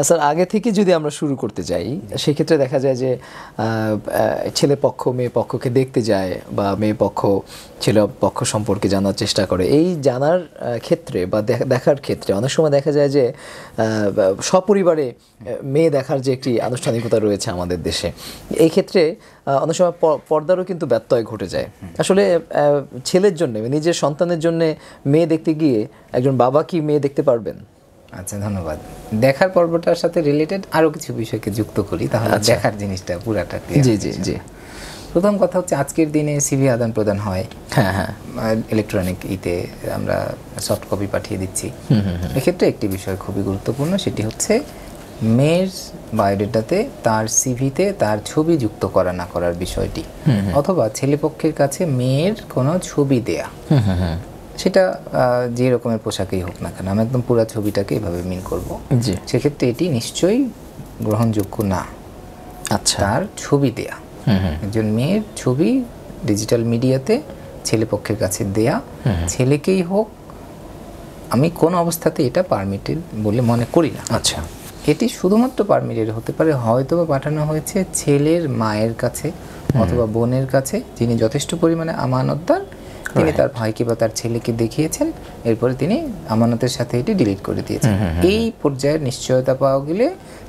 Sir আগে থেকে যদি আমরা শুরু করতে যাই সেক্ষেত্রে দেখা যায় যে ছেলে পক্ষ মেয়ে পক্ষকে দেখতে যায় বা মেয়ে পক্ষ ছেলে পক্ষ সম্পর্কে জানার চেষ্টা করে। এই জানার ক্ষেত্রে বা দেখার ক্ষেত্রে অনেক সময় দেখা যায় যে সপরিবারে মেয়ে দেখার যে একটি আনুষ্ঠানিকতা রয়েছে আমাদের দেশে, এই ক্ষেত্রে অনেক সময় পর্দারও কিন্তু ব্যত্যয় ঘটে যায়। আসলে ছেলের জন্য নিজের সন্তানের জন্য মেয়ে দেখতে গিয়ে একজন বাবা কি মেয়ে দেখতে পারবেন? আচ্ছা, ধন্যবাদ। দেখার পর্বটার সাথে রিলেটেড আরো কিছু বিষয়কে যুক্ত করি, তাহলে দেখার জিনিসটা পুরাটা ক্লিয়ার। জি জি জি। প্রথম কথা হচ্ছে আজকের দিনে সিভি আদান প্রদান হয়, হ্যাঁ হ্যাঁ, ইলেকট্রনিক আমরা সফট কপি পাঠিয়ে দিচ্ছি। এক্ষেত্রে একটি বিষয় খুবই গুরুত্বপূর্ণ, সেটি হচ্ছে মেয়ের বায়োডেটাতে তার সিভিতে তার ছবি যুক্ত করা না করার বিষয়টি, অথবা ছেলেপক্ষের কাছে মেয়ের কোনো ছবি দেয়া, সেটা যে রকমের পোশাকেই হোক না কেন, আমি একদম পুরো ছবিটাকে এভাবে মিন করব, সেক্ষেত্রে এটি নিশ্চয়ই গ্রহণযোগ্য না। আচ্ছা, তার ছবি দেয়া, একজন মেয়ের ছবি ডিজিটাল মিডিয়াতে ছেলেপক্ষের কাছে দেয়া, ছেলেকেই হোক, আমি কোন অবস্থাতে এটা পারমিটেড বলে মনে করি না। আচ্ছা, এটি শুধুমাত্র পারমিটেড হতে পারে হয়তো বা পাঠানো হয়েছে ছেলের মায়ের কাছে অথবা বোনের কাছে, যিনি যথেষ্ট পরিমাণে আমানতদার, তিনি তার ভাইকে বা তার ছেলেকে দেখিয়েছেন, এরপরে তিনি আমানতের সাথে এটি ডিলিট করে দিয়েছেন। এই পর্যায়ের নিশ্চয়তা পাওয়া গেলে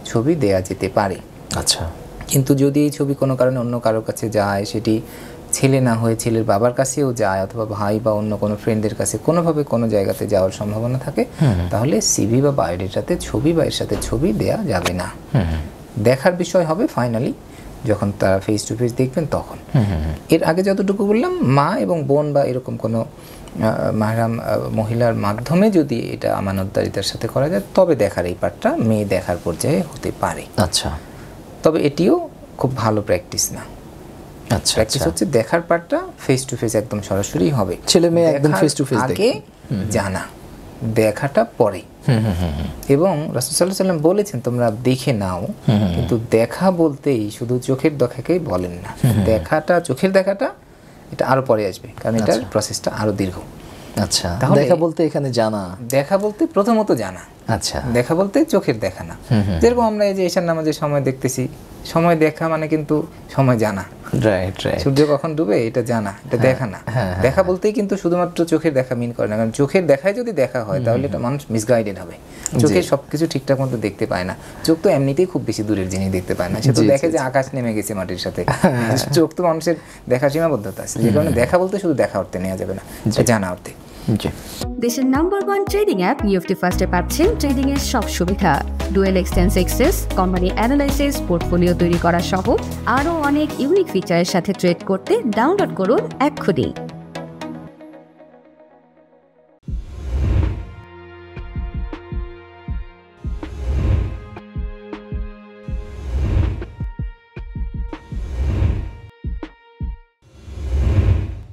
ছবি দেয়া যেতে পারে। আচ্ছা, কিন্তু যদি এই ছবি কোনো কারণে অন্য কারোর কাছে যায়, সেটি ছেলে না হয়ে ছেলের বাবার কাছেও যায়, অথবা ভাই বা অন্য কোনো ফ্রেন্ডের কাছে কোনোভাবে কোনো জায়গাতে যাওয়ার সম্ভাবনা থাকে, তাহলে সিভি বা বায়োডেটাতে ছবি বা এর সাথে ছবি দেয়া যাবে না। দেখার বিষয় হবে ফাইনালি যখন তারা ফেস টু ফেস দেখবেন তখন। এর আগে যতটুকু বললাম, মা এবং বোন বা এরকম কোনো মাহরাম মহিলার মাধ্যমে যদি এটা আমানতদারিতার সাথে করা যায়, তবে দেখার এই পার্টটা মেয়ে দেখার পর্যায়ে হতে পারে। আচ্ছা, তবে এটিও খুব ভালো প্র্যাকটিস না। আচ্ছা, প্র্যাকটিস হচ্ছে দেখার পার্টটা ফেস টু ফেস একদম সরাসরি হবে, ছেলে মেয়ে একদম ফেস টু ফেস আগে জানা, দেখাটা পরে। এবং রাসূল সাল্লাল্লাহু আলাইহি ওয়াসাল্লাম বলেছেন তোমরা দেখে নাও, কিন্তু দেখা বলতেই শুধু চোখের দেখাকেই বলেন না, দেখাটা, চোখের দেখাটা এটা আরো পরে আসবে, কারণ এটার প্রসেসটা আরো দীর্ঘ। আচ্ছা, দেখা বলতে এখানে জানা, দেখা বলতে প্রথমত জানা। আচ্ছা, দেখা বলতে চোখের দেখা না। যেরকম আমরা এই যে ঈশার নামাজের সময় দেখতেছি, সময় দেখা মানে কিন্তু সময় জানা, রাইট রাইট, সূর্য কখন ডুবে এটা জানা, এটা দেখা না। দেখা বলতেই কিন্তু শুধুমাত্র চোখের দেখা মিন করে না, কারণ চোখের দেখায় যদি দেখা হয় তাহলে এটা মানুষ মিসগাইডেড হবে। চোখে সবকিছু ঠিকঠাক মতো দেখতে পায় না। চোখ তো এমনিতেই খুব বেশি দূরের জিনিস দেখতে পায় না, সে তো দেখে যে আকাশ নেমে গেছে মাটির সাথে। চোখ তো মানুষের দেখা সীমাবদ্ধতা আছে, যে কারণে দেখা বলতে শুধু দেখা অর্থে নেওয়া যাবে না, জানা অর্থে। দেশের নাম্বার 1 ট্রেডিং অ্যাপ নিফটি ফার্স্টে পাচ্ছেন ট্রেডিং এর সব সুবিধা, dual এক্সটেন্স access, company analysis, portfolio তৈরি করা সহ আরও অনেক ইউনিক ফিচারের সাথে ট্রেড করতে ডাউনলোড করুন এক্ষুনি।